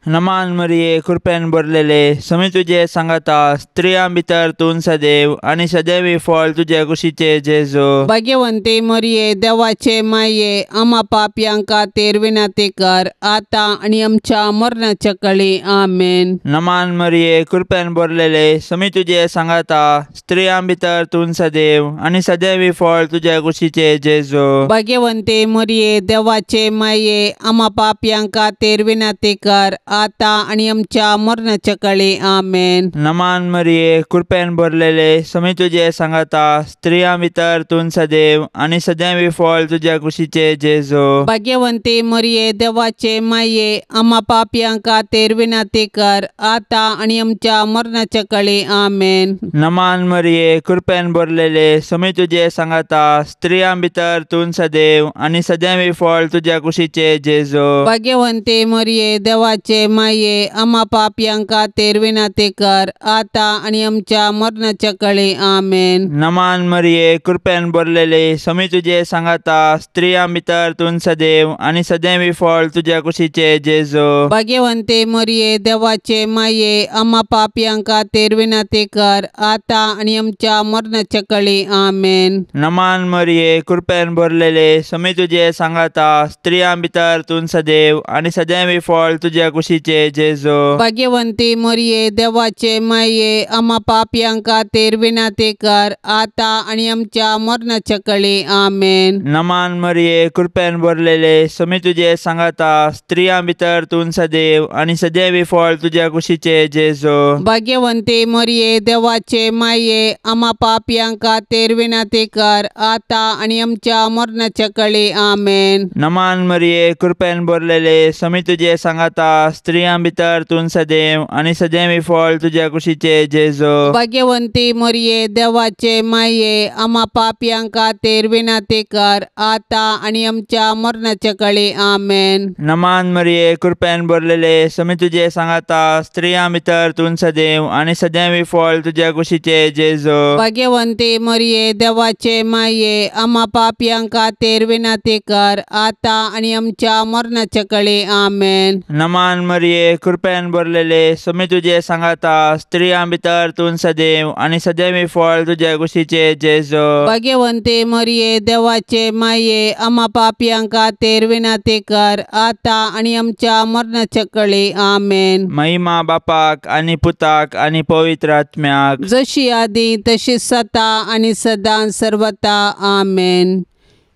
S2: नमान मरिये कृपेन भरलेले, समी तुजे सांगाता, स्त्रियां भितर तूं सदैव आनी सदैवी फळ तुजे कुशीचे जेजू.
S1: भाग्यवंते मरिये देवाचे माये, आम्हा पापयांक खातीर विनंती कर, आतां आनी आमच्या मरणाच्या काळी आमेन.
S2: नमान मरिये कृपेन भरलेले, समी तुजे सांगाता, स्त्रियां भितर तूं सदैव आनी सदैवी फळ तुजे कुशीचे जेजू.
S1: भाग्यवंते मरिये देवाचे माये, आम्हा पापयांक खातीर विनंती कर, आतां आनी आमच्या मरणाच्या काळी आमेन.
S2: नमान मरिये कृपेन भरलेले, समी तुजे सांगाता, स्त्रियां भितर तूं सदैव आनी सदैवी फळ तुजे कुशीचे जेजू.
S1: भाग्यवंते मरिये देवाचे माये, आम्हा पापयांक खातीर विनंती कर, आतां आनी आमच्या मरणाच्या काळी आमेन.
S2: नमान मरिये कृपेन भरलेले, समी तुजे सांगाता, स्त्रियां भितर तूं सदैव आनी सदैवी फळ तुजे कुशीचे जेजू.
S1: भाग्यवंते मरिये देवाचे माये, आम्हा पापयांक खातीर विनंती कर, आतां आनी आमच्या मरणाच्या काळी आमेन.
S2: नमान मरिये कृपेन भरलेले, समी तुजे सांगाता, स्त्रियां भितर तूं सदैव आनी सदैवी फळ तुजे कुशीचे जेजू.
S1: भाग्यवंते मरिये देवाचे माये, आम्हा पापयांक खातीर विनंती कर, आतां आनी आमच्या मरणाच्या काळी आमेन.
S2: नमान मरिये कृपेन भरलेले, समी तुजे सांगाता, स्त्रियां भितर तूं सदैव आनी सदैवी फळ तुजे कुशीचे जेजू.
S1: भाग्यवंती मरिये देवाचे माये, आम्हा पापयांक खातीर विनंती कर, आतां आनी आमच्या मरणाच्या काळी आमेन.
S2: नमान मरिये कृपेन भरलेले, समी तुजे सांगाता, स्त्रियां भितर तूं सदैव आनी सदैवी फळ तुजे कुशीचे जेजू.
S1: भाग्यवंती मरिये देवाचे माये, आम्हा पापयांक खातीर विनंती कर, आतां आनी आमच्या मरणाच्या काळी आमेन.
S2: नमान मरिये कृपेन भरलेले, समी तुजे सांगाता, स्त्रियां भितर तूं सदैव आनी सदैवी फळ तुजे कुशीचे जेजू.
S1: भाग्यवंती मरिये देवाचे माये, आम्हा पापयांक खातीर विनंती कर, आतां आनी आमच्या मरणाच्या काळी आमेन.
S2: नमान मरिये कृपेन भरलेले, समी तुजे सांगाता, स्त्रियां भितर तूं सदैव आनी सदैवी फळ तुजे कुशीचे जेजू.
S1: भाग्यवंती मरिये देवाचे माये, आम्हा पापयांक खातीर विनंती कर, आतां आनी आमच्या मरणाच्या काळी आमेन.
S2: नमान मरिये कृपेन भरलेले, समी तुजे सांगाता, स्त्रियां भितर तूं सदैव आनी सदैवी फळ तुजे कुशीचे जेजू.
S1: भाग्यवंती मरिये देवाचे माये, आम्हा पापयांक खातीर विनंती कर, आतां आनी आमच्या मरणाच्या काळी आमेन.
S2: महिमा बापाक आनी पुताक आनी पवित्र आत्म्याक,
S1: जशी आदी तशीच सता आनी सदां सर्वता आमेन.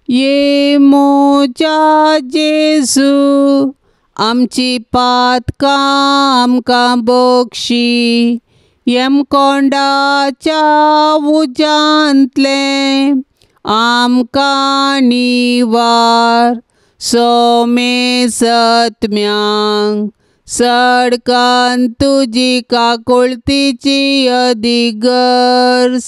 S1: ये मोजा जेजू, आमची पातकां आमकां बक्षी, येमकोंडाच्या उजांतले आमकां निवार. सोमे सत्म्यांक सडकान तुजी काकुळतीची अधिगर्ज,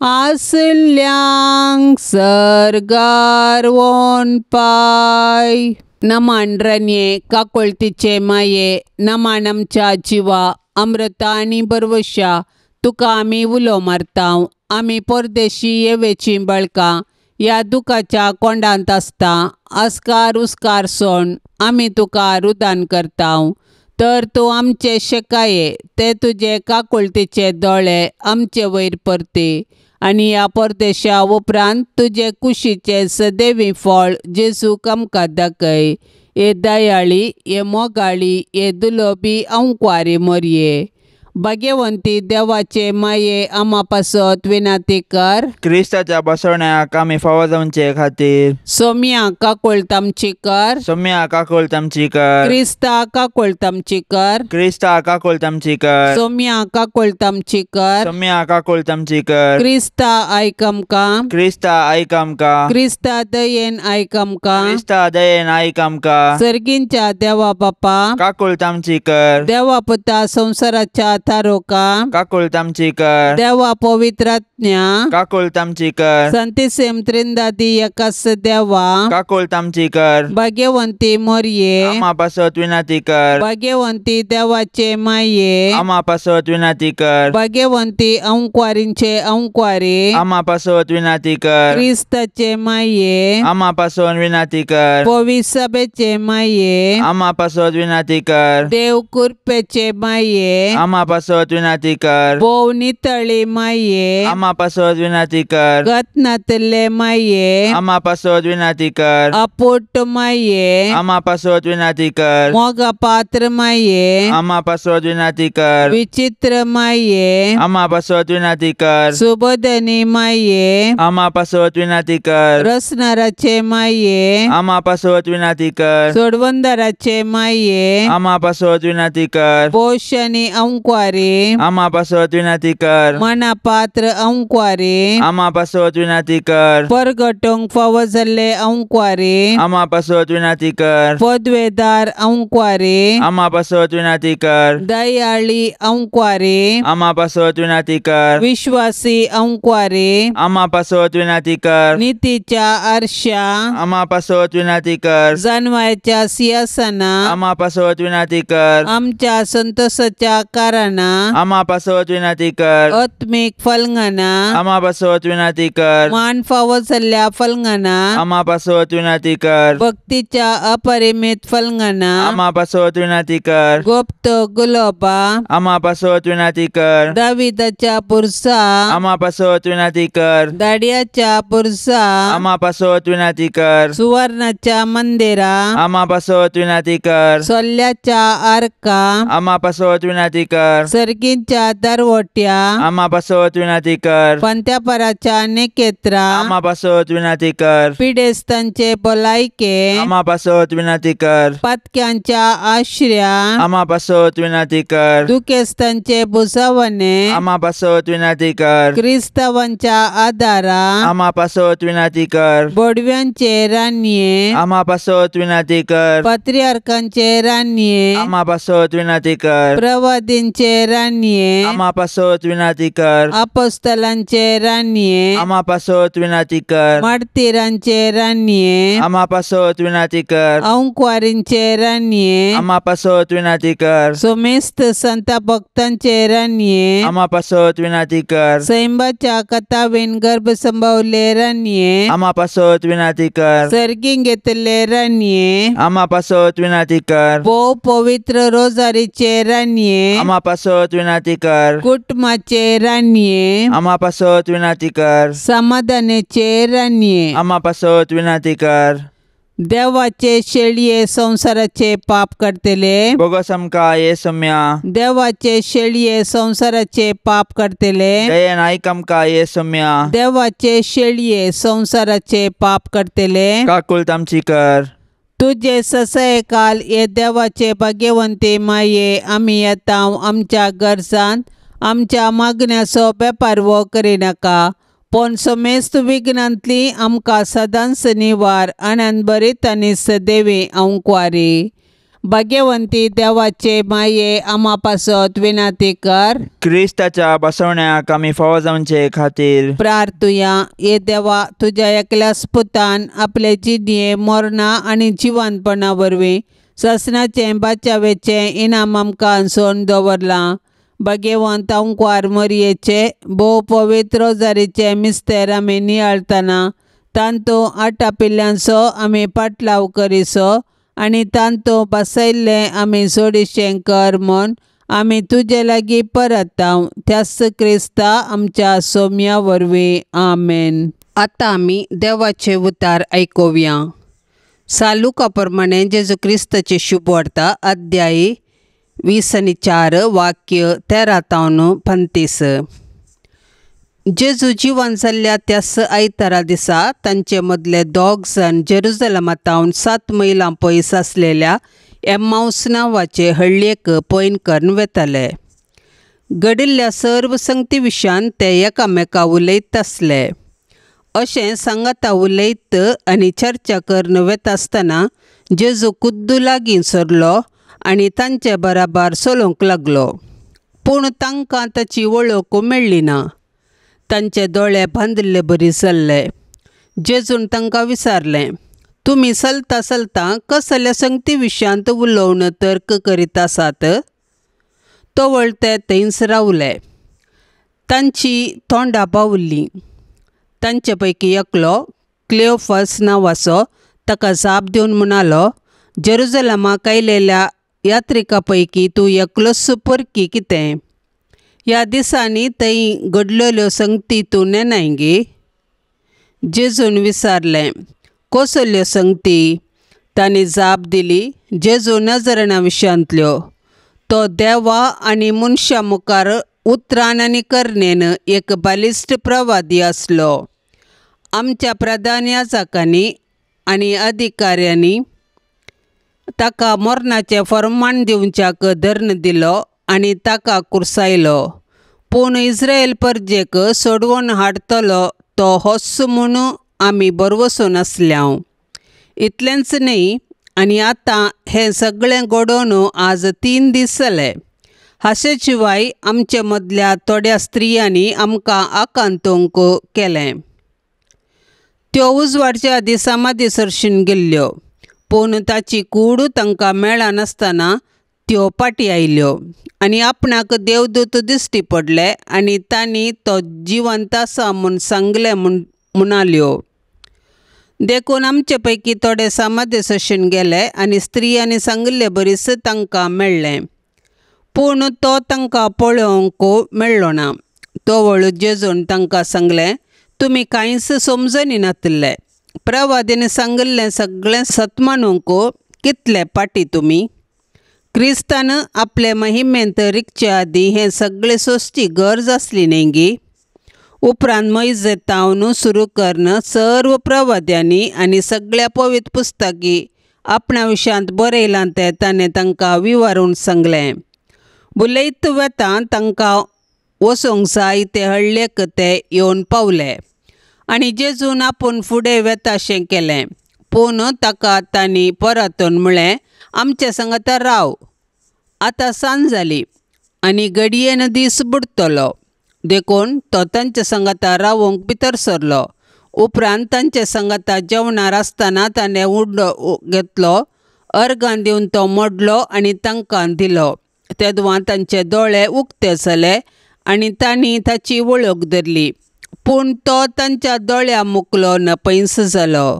S1: आसल्यांक सर्गार वोन पाय. नमान रन्ये काकोळतीचे माये नमान आमच्या जिवा अमृता आनी बरवशा तुका आमी उलो मारतांव. आमी परदेशी येवेची बळकां ह्या दुखाच्या कोंडांत आसता. आस्कार उस्कार सोण आमी तुका रुदान करतांव. तर तूं आमचे शेकाये ते तुजे काकुळतीचे दोळे आमचे वयर परते आनी ह्या परदेशा उपरांत तुजे कुशीचे सदैवी फळ जेजूक आमकां दाखय. ये दयाळी ये मोगाळी ये दुलोबी अंकुआरी मोरये. भाग्यवंती देवाचे माये आमा पासत विनाती कर.
S2: क्रिस्ताच्या बसवण्याक आमी फावो जावचे खातीर
S1: सोम्या काकोळतामची कर.
S2: सोम्या काकोळतामची कर.
S1: क्रिस्ता काकोळतामची कर.
S2: क्रिस्ता काकोळतामची कर.
S1: सोम्या काकोळतामची कर.
S2: सोम्या काकोळतामची कर.
S1: क्रिस्ता आयक आमकां.
S2: क्रिस्ता आयक आमकां.
S1: क्रिस्ता दयेन आयक आमकां.
S2: क्रिस्ता दयेन आयक आमकां.
S1: सर्गींच्या देवा बापा
S2: काकोळतामची कर.
S1: देवा पुता संसाराच्या थारोका
S2: काकोळतामची कर.
S1: देवा पवित्रात्म्या
S2: काकोळतामची कर.
S1: संतिसेम त्रिंदादी एकास देवा
S2: काकोळतामची कर.
S1: भाग्यवंती मोरये.
S2: आमा पासत विनाती कर.
S1: भाग्यवंती देवाचे माये.
S2: आमा पासत विनाती कर.
S1: भाग्यवंती अंकुआरींचे अंकुआरी.
S2: आमा पासत विनाती कर.
S1: क्रिस्ताचे माये.
S2: आमा पासोन विनाती कर.
S1: पवी सभेचे माये.
S2: आमा पासत विनाती कर.
S1: देव कुरपेचे माये.
S2: आमा पासत विनाती कर.
S1: बोव नितळी माये.
S2: आमा पासत विनाती कर.
S1: गतनातले माये.
S2: आमा पासत विनाती कर.
S1: अपोट माये.
S2: आमा पासत विनाती कर.
S1: मोगा पात्र माये.
S2: आमा पासत विनाती कर.
S1: विचित्र माये.
S2: आमा पासत विनाती कर.
S1: सुबोधनी माये.
S2: आमा पासत विनाती कर.
S1: रसनाराचे माये.
S2: आमा पासत विनाती कर.
S1: सोडवंदराचे माये.
S2: आमा पासत विनाती कर.
S1: पोषणी अंकुआरी.
S2: आमा पासत विनाती कर.
S1: मनापात्र अंकुआरी.
S2: आमा पासत विनाती कर.
S1: परगटोंक फावो जाल्ले अंकुआरी.
S2: आमा पासत विनाती कर.
S1: पदवेदार अंकुआरी.
S2: आमा पासत विनाती कर.
S1: दयाळी अंकुआरी.
S2: आमा पासत विनाती कर.
S1: विश्वासी अंकुआरी.
S2: आमा पासत विनाती कर.
S1: नीतीच्या आरशा.
S2: आमा पासत विनाती कर.
S1: जानवायच्या सिंहासना.
S2: आमा पासत विनाती कर.
S1: आमच्या संतोषाच्या कारणा.
S2: आमा पासत विनाती कर.
S1: आत्मिक फलंगना.
S2: आमा पासत विनाती कर.
S1: मान फावो जाल्ल्या फलंगना.
S2: आमा पासत विनाती कर.
S1: भक्तीच्या अपरिमित फलंगना.
S2: आमा पासत विनाती कर.
S1: गुप्त गुलाबा.
S2: आमा पासत विनाती कर.
S1: दाविदाच्या पुरसा.
S2: आमा पासत विनाती कर.
S1: दाडियाच्या पुरसा.
S2: आमा पासत विनाती कर.
S1: सुवर्णाच्या मंदिरा.
S2: आमा पासत विनाती कर.
S1: सोल्ल्याच्या आर्का.
S2: आमा पासत विनाती कर.
S1: सर्गींच्या दरवट्या.
S2: आमा पासत विनाती कर.
S1: पंत्यापराच्या नेकेत्रा.
S2: आमा पासत विनाती कर.
S1: पिडेस्तांचे भलायके.
S2: आमा पासत विनाती कर.
S1: पातक्यांच्या आश्र्या.
S2: आमा पासत विनाती कर.
S1: दुखेस्तांचे बुजावणे.
S2: आमा पासत विनाती कर.
S1: क्रिस्तावांच्या आदारा.
S2: आमा पासत विनाती कर.
S1: बोडव्यांचे रान्ये.
S2: आमा पासत विनाती कर.
S1: पात्रियार्कांचे रान्ये.
S2: आमा पासत विनाती कर.
S1: प्रवादींचे रान्ये.
S2: आमा पासत विनाती कर.
S1: अपोस्तलांचे रान्ये.
S2: आमा पासत विनाती कर.
S1: मार्तिरांचे रान्ये.
S2: आमा पासत विनाती कर.
S1: अंकुआरींचे रान्ये.
S2: आमा पासत विनाती कर.
S1: सोमेस्त संत भक्तांचे रान्ये.
S2: आमा पासत विनाती कर.
S1: सैंबाच्या कथावेन गर्भ संभावले रान्ये.
S2: आमा पासत विनाती कर.
S1: सर्गीं घेतले रान्ये.
S2: आमा पासत विनाती कर.
S1: भोव पवित्र रोजारीचे रान्ये.
S2: आमा पासत विनाती कर.
S1: कुटुंबाचे रान्ये.
S2: आमा पासत विनाती कर.
S1: समाधानाचे रान्ये.
S2: आमा पासत विनाती कर.
S1: देवाचे शेळये संसाराचे पाप करतले.
S2: बोगस आमकां येसुम्या.
S1: देवाचे शेळये संसाराचे पाप करतले.
S2: दयेन आयक आमकां येसुम्या.
S1: देवाचे शेळये संसाराचे पाप करतले.
S2: काकुळतामची कर.
S1: तुझे ससाय काल ये देवाचे भाग्यवंते माये आमी येतांव आमच्या गरजांत आमच्या मागण्याचो बेपार वो करिनाका. पण समेस्त विघ्नांतली आमकां सदांच निवार आनंद बरीत आनी सदैवी अंकुआरी. भाग्यवंती देवाचे माये आम्हा पासत विनाती कर.
S2: क्रिस्ताच्या बसवण्याक आमी फावो जावचे खातीर
S1: प्रार्थुया. ये देवा, तुझ्या एकल्याच पुतान आपले जिणये मरणा आनी जिवंतपणा वरवीं ससनाचें बाचावेचें इनाम आमकां सोडून दवरलां. भाग्यवंत अंकवार मरयेचे भोव पवित्र रोजारीचे मिस्तेर आमी नियाळतना तांतू 8 पिल्ल्यांचो आमी पाटलाव करिसो आनी तांतू बसयल्लें आमी सोडिशें कर म्हूण आमी तुजे लागीं परतांव. त्याच क्रिस्ता आमच्या सोम्या वरवीं. आमेन. आतां आमी देवाचे उतार आयकुया. सालुका प्रमाणे जेजू क्रिस्ताचे शुभ वार्ता अध्याय 24 वाक्य 13-35. जेजू जिवन जाल्ल्या त्याच आयतारा दिसा तांचे मदले 2 जण जेरुजलमातावन 7 मैलां पयस आसलेल्या एम्माउस नांवाचे हळ्ळेक पयन करून वेताले. घडिल्ल्या सर्व संगती विशयान ते एकामेका उलयत आसले. अशें सांगाता उलयत आनी चर्चा करून वेता आसतना जेजू कुद्दू लागीं सरलो आनी तांचे बराबर चलोवंक लागलो. पूण तांकां ताची वळख मेळ्ळी ना. तांचे दोळे बांदिल्ले बरी जाल्ले. जेजून तांकां विचारलें, तुमी चलता चलता कसल्या संगती विशयांत उलोवन तर्क करीत आसात? तवळ ते थंयच रावले. तांची तोंडां बावल्लीं. तांचे पैकी एकलो क्लेओफस नांवाचो ताका जाप दिवन म्हणालो, जेरुजलमाक आयलेल्या यात्रिकां पैकी तूं एकलोच परकी कितें? ह्या दिसांनी थंय घडलेल्यो संगती तूं नेनाय गे? जेजून विचारलें, कसल्यो संगती? तांणी जाप दिली, जेजू नजरेणा विशयांतल्यो. तो देवा आनी मनशां मुखार उतरान आनी कर्णेन एक बालिश्ट प्रवादी आसलो. आमच्या प्रधान याजकांनी आनी अधिकाऱ्यांनी ताका मरणाचें फर्माण दिवच्याक धर्ण दिलो आनी ताका कुरसायलो. पूण इस्रायल परजेक सोडवून हाडटलो तो होच म्हूण आमी बरवसून आसल्याव. इतलेंच न्ही, आनी आतां हें सगळें घडोवन आज 3 दीस जाले. हाचे शिवाय आमचे मदल्या थोड्या स्त्रियांनी आमकां आकांतूंक केलें. त्यो उजवाडच्या आदी समाधी सरशीन गेल्ल्यो, पूण ताची कूड तांकां मेळ्ळा नासतना त्यो फाटीं आयल्यो आनी आपणाक देवदूत दिश्टी पडले आनी तांणी तो जिवंत आसा म्हूण सांगलें म्हणाल्यो. देखून आमचे पैकी थोडे समाधी सरशीन गेले आनी स्त्रियांनी सांगिल्ले बरीच तांकां मेळ्ळें. पूण तो तांकां पळोवंक मेळ्ळो ना. तोवळ जेजून तांकां सांगलें, तुमी कांयच समजूनी नातले. प्रवादीन सांगिल्लें सगळें सत मानूंक कितले फाटीं तुमी? क्रिस्तान आपले महिमेंत रिगचे आदीं हें सगळें सोंसची गरज आसली न्ही गी? उपरांत मोइजेतावन सुरू करून सर्व प्रवाद्यांनी आनी सगळ्या पवित्र पुस्तकी आपणा विशयांत बरयलां तें ताणें तांकां विवरून सांगलें. उलयत वेतां तांकां वचूंक जाय ते हळ्ळेक ते येवन पावले आनी जेजून आपूण फुडें वेताशें केलें. पूण ताका तांणी परतून म्हळें, आमचे सांगाता राव. आतां सांज जाली आनी घडयेन दीस बुडतलो. देखून तो तांचे सांगाता रावूंक भितर सरलो. उपरांत तांचे सांगाता जेवणार आसतना ताणें उंडो घेतलो, अर्गां दिवन तो मोडलो आनी तांकां दिलो. तेदवां तांचे दोळे उक्ते जाले आनी तांणी ताची वळख धरली. पूण तो तांच्या दोळ्या मुकलो नपयस जालो.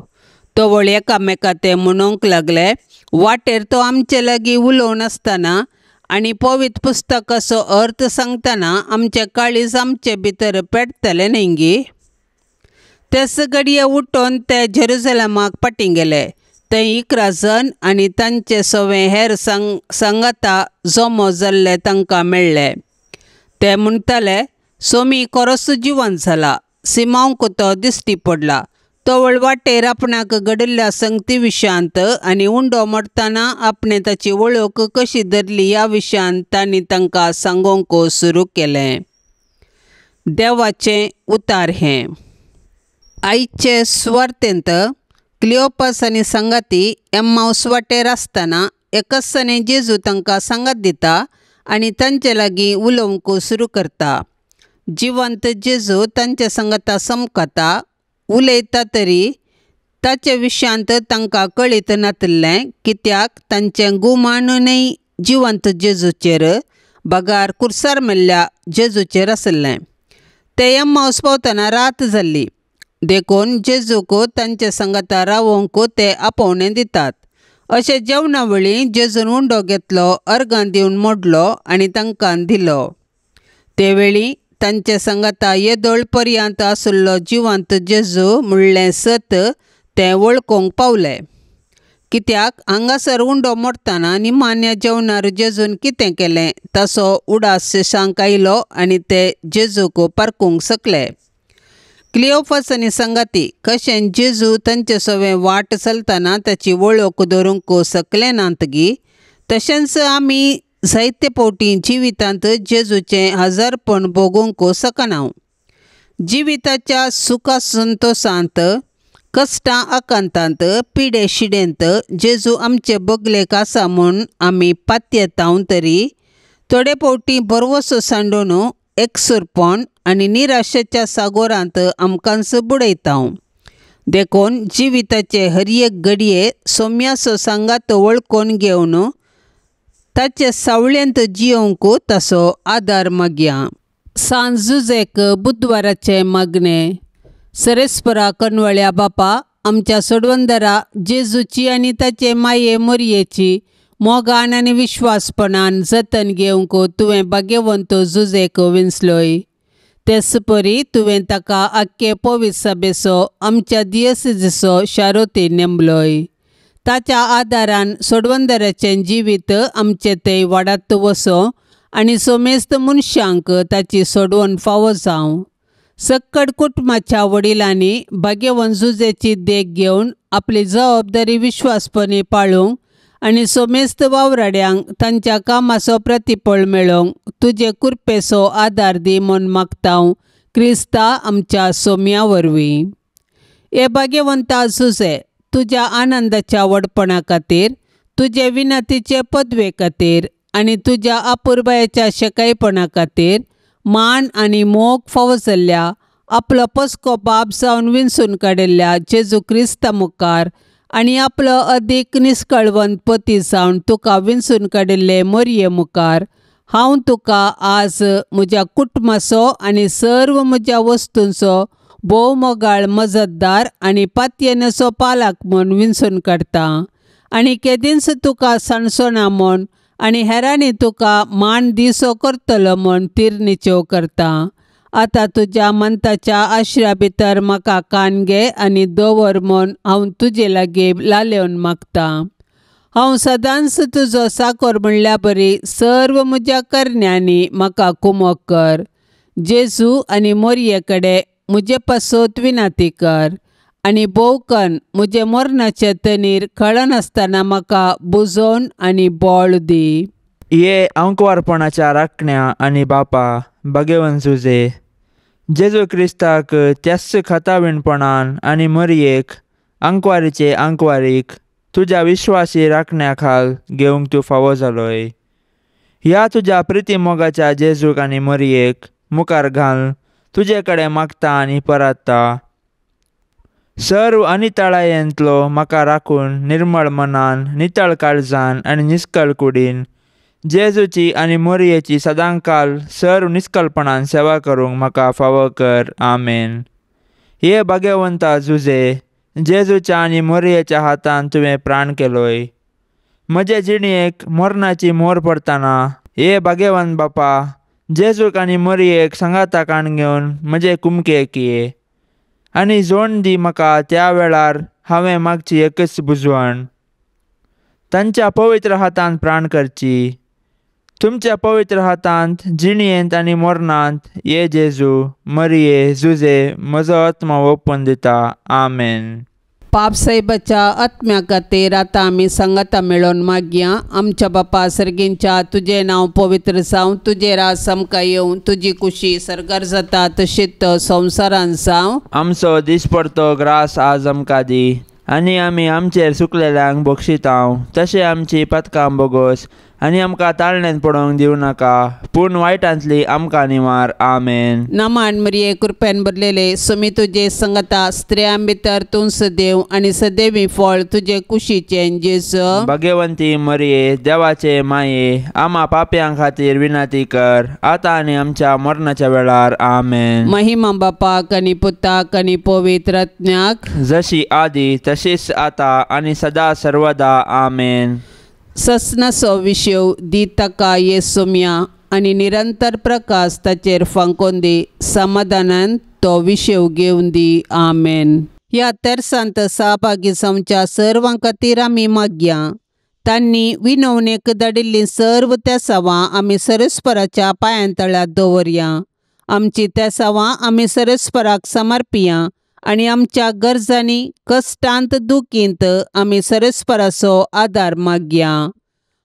S1: तवळ एकामेका ते म्हणूंक लागले, वाटेर तो आमचे लागीं उलोवन आसतना आनी पवित्र पुस्तकाचो अर्थ सांगतना आमचे काळीज आमचे भितर पेटतले न्ही गे? तेच घडये उठोवन ते जेरुजलमाक फाटीं गेले. थंय 11 जण आनी तांचे सवें हेर सांगाता जमो जाल्ले तांकां मेळ्ळे. ते म्हणटाले, सोमी खरोच जिवंत जाला. सिमांक तो दिश्टी पडला. तवळ वाटेर आपणाक घडिल्ल्या संगती विशयांत आनी उंडो मोडटना आपणे ताची वळख कशी धरली ह्या विशयांत तांणी तांकां सांगूंक सुरू केलें. देवाचें उतार हें. आयचे सुवार्तेंत क्लिओपास आनी सांगाती एम्माउस वाटेर आसतना एकसने जेजू तांकां सांगात दिता आनी तांचे लागीं उलोवंक सुरू करता. जिवंत जेजू तांचे संगता समकता उलयता तरी ताचे विशयांत तांकां कळीत नातलें, कित्याक तांचें गुमानूय जिवंत जेजूचेर बगार कुर्सार मेल्ल्या जेजूचेर आसलें. ते एम्माऊस पावतना रात जाल्ली देखून जेजूक तांचे संगता रावोंक ते आपोवणें दितात. अशें जेवणा वेळी जेजून उंडो घेतलो, अर्गां दिवन मोडलो आनी तांकां दिलो. ते वेळी तांचे संगता येदोळ पर्यंत आसुल्लो जिवंत जेजू म्हणलें सत ते वळखूंक पावले. कित्याक हांगासर उंडो मोडटना निमान्या जेवणार जेजून कितें केलें ताचो उडास शांक आयलो आनी ते जेजूक पारखूंक शकले. क्लिओफस आनी संगाती कशें जेजू तांचे सवें वाट चलतना ताची वळख धरूंक शकले नातगी, तशेंच आमी जायते फावटी जिवितांत जेजूचें हजरपण भोगूंक शकना. जिविताच्या सुखा संतोशांत, कश्टां आकांतांत, पिडे शिडेंत जेजू आमचे बगलेक आसा म्हूण आमी पातयेतांव तरी थोडे फावटी बरवसो सांडून एकसुरपण आनी निराशेच्या सागोरांत आमकांच बुडयतांव. देखून जिविताचे हर एक घडये सौम्यासो सांगात वळखून घेवन ताचे सावळेंत जियोंक ताचो आदार मागया. सांज जुजेक बुधवाराचे मागणे. सरेस्परा कनवळ्या बापा, आमच्या सोडवंदरा जेजूची आनी ताचे माये मोरयेची मोगान आनी विश्वासपणान जतन घेवंक तुवें भाग्यवंत जुजेक विंचलोय. तेच परी तुवें ताका आख्खे पवित्र सभेचो आमच्या दियेसीचो शारोती नेमलोय. ताच्या आदारान सोडवंदराचें जिवीत आमचे ते वाडत वसो आनी सोमेस्त मनशांक ताची सोडवण फावो जावं. सक्कड कुटुंबाच्या वडिलांनी भाग्यवंत जुजेची देख घेवन आपली जबाबदारी विश्वासपणी पाळूंक आनी सोमेस्त वावराड्यांक तांच्या कामाचो प्रतिफळ मेळोवंक तुजे कृपेचो आदार दी म्हूण मागतांव क्रिस्ता आमच्या सोम्या वरवीं. हे भाग्यवंता जुजे, तुज्या आनंदाच्या वडपणा खातीर, तुजे विनतीचे पदवे खातीर आनी तुज्या अपुरबायेच्या शेकायपणा खातीर मान आनी मोग फावो जाल्ल्या आपलो पस्को बाप जावन विंचून काडिल्ल्या जेजू क्रिस्ता मुखार आनी आपलो अदीक निश्कळवंत पती जावन तुका विंचून काडिल्ले मोरये मुखार हांव तुका आज म्हज्या कुटुंबाचो आनी सर्व म्हज्या वस्तूंचो भोव मोगाळ मजतदार आनी पातयेनेचो पालाक म्हूण विंचून काडटां आनी केदींच तुका सणसणा म्हूण आनी हेरांनी तुका मान दिसो करतलो म्हूण तिरनिच्यो करता. आतां तुज्या मंताच्या आश्र्या भितर म्हाका कान घे आनी दवर म्हूण हांव तुजे लागीं लालेवन मागतां. हांव सदांच तुजो साकोर म्हणल्या बरी सर्व म्हज्या करण्यांनी म्हाका कुमोग कर. जेजू आनी मोरये कडेन म्हजे पासत विनती कर आनी भोवकन म्हजे मरणाचे तनीर कळनासतना म्हाका बुजोवन आनी बोळ दी.
S2: ये अंकवारपणाच्या राखण्या आनी बापा भाग्यवंत जुजे, जेजू क्रिस्ताक त्याच खाताविणपणान आनी मरयेक अंकवारीचे अंकवारीक तुज्या विश्वासी राखण्या खाल घेवंक तूं फावो जालोय. ह्या तुज्या प्रिती मोगाच्या जेजूक आनी मरयेक मुखार घाल तुजे कडेन मागता आनी परात्ता. सर्व अनितळायेंतलो म्हाका राखून निर्मळ मनान, नितळ काळजान आनी निश्कळ कुडीन जेजूची आनी मोरयेची सदांकाल सर्व निश्कलपणान सेवा करूंक म्हाका फावो कर. आमेन. हे भाग्यवंता जुजे, जेजूच्या आनी मोरयेच्या हातान तुवें प्राण केलोय. म्हजे जिणयेक मरणाची मोर पडटना हे भाग्यवंत बापा जेजूक आनी मोरयेक सांगाता काण घेवन म्हजे कुमकेक ये आनी जोड दी म्हाका त्या वेळार हांवें मागची एकच बुजवण. तांच्या पवित्र हातांत प्राण करची. तुमच्या पवित्र हातांत जिणयेंत आनी मरणांत ये जेजू मरये जुजे म्हजो आत्मा ओपून दिता. आमेन.
S1: पापसाहेबाच्या आत्म्या खातीर आतां आमी सांगाता मेळोन मागया. आमच्या बापा सर्गींच्या, तुजें नांव पवित्र जावं, तुजें राज आमकां येवं, तुजी कुशी सरकार जाता तशीच संवसारांत जावं.
S2: आमचो दिसपडतो ग्रास आज आमकां दी आनी आमी आमचेर सुकलेल्यांक बक्षितांव तशें आमची पथकां बोगोस आनी आमकां ताळणेंत पडोवंक दिवं नाका पूण वायटांतली आमकां निवार आमेन.
S1: नमान मरिये कृपेन भरलेले समी तुजे संगता स्त्रियां भितर तूं सदैव आनी सदैवी फळ तुजे कुशीचें जेजू.
S2: भाग्यवंती मरिये देवाचे माये आम्हा पाप्यां खातीर विनाती कर आतां आनी आमच्या मरणाच्या वेळार आमेन.
S1: महिमा बापाक आनी पुताक आनी पवित्र आत्म्याक
S2: जशी आदी तशीच आतां आनी सदा सर्वदा आमेन.
S1: ससनाचो विशेव दी ताका येसुम्या आनी निरंतर प्रकाश ताचेर फांकोन दी समाधानान तो विशेव घेवन दी आमेन. ह्या तेर्सांत सहभागी जावच्या सर्वां खातीर आमी मागया. तांणी विनवणेक धाडिल्लीं सर्व तेसावां आमी सरस्पराच्या पांयां तळ्यांत दवरया. आमची तेसावां आमी सरस्पराक समर्पिया आनी आमच्या गरजांनी कश्टांत दुखींत आमी सरस्पराचो आदार मागया.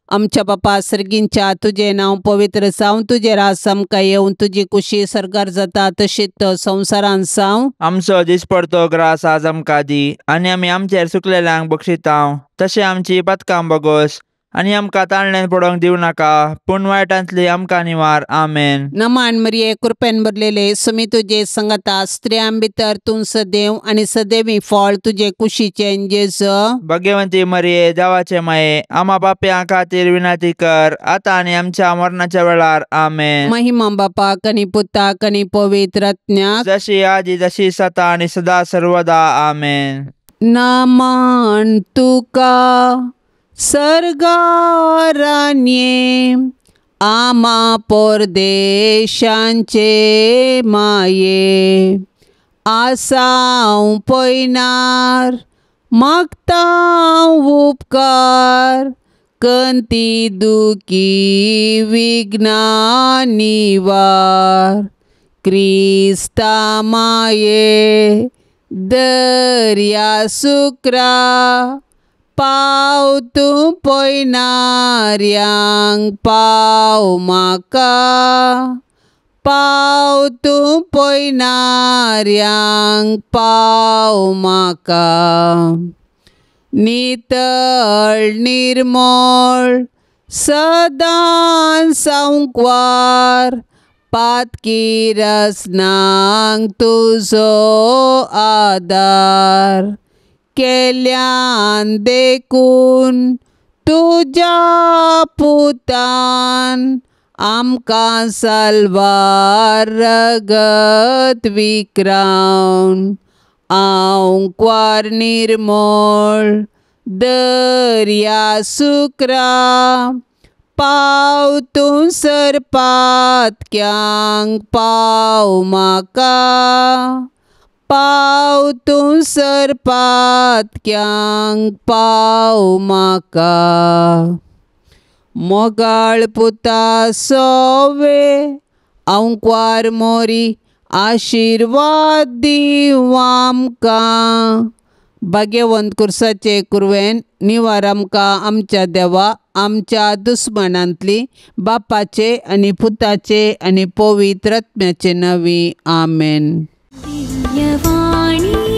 S1: आमच्या बापा सर्गींच्या तुजें नांव पवित्र जावं, तुजें रास आमकां येवं, तुजी कुशी सरकार जाता तशीच तो संवसारांत जावं.
S2: आमचो दिसपडतो ग्रास आज आमकां दी आनी आमी आमचेर सुकलेल्यांक बक्षितांव तशें आमची पथकां बोगोस आनी आमकां ताळणेंत पडोवंक दिवं नाका पूण वायटांतली आमकां निवार आमेन.
S1: नमान मरिये कृपेन भरलेले समी तुजे संगता स्त्रियां भितर तूं सदैव आनी सदैवी फळ तुजे कुशीचें जेजू.
S2: भाग्यवंती मरिये देवाचे माये आम्हा पाप्यां खातीर विनाती कर आतां आनी आमच्या मरणाच्या वेळार आमेन.
S1: महिमा बापाक आनी पुताक आनी पवित्र आत्म्याक
S2: जशी आदी तशीच आतां आनी सदा सर्वदा आमेन.
S1: नमन तुका सर्गारान्ये आमा परदेशांचे माये आसांव पयनार मागतांव उपकार कंती दुखी विघ्ना निवार क्रिस्ता माये दर्या सुक्रा पाव तूं पयनाऱ्यांक पाव म्हाका पाव तूं पयनाऱ्यांक पाव म्हाका. नितळ निर्मळ सदां सांकवार पातकी रसनांक तुजो आदार केल्यान देखून तुज्या पुतान आमकां साल्वार रगत विक्रावन आंकवार निर्मळ दर्या सुक्रा पाव तूं सरपातक्यांक पाव म्हाका पाव तूं सरपातक्यांक पाव म्हाका. मोगाळ पुता सोवे आंकवार मोरी आशिर्वाद दिव आमकां. भाग्यवंत कुर्साचे कुरवेन निवार आमकां आमच्या देवा आमच्या दुस्मनांतली बापाचे आनी पुताचे आनी पवित्र आत्म्याचे नवी आमेन.
S3: दिव्यवाणी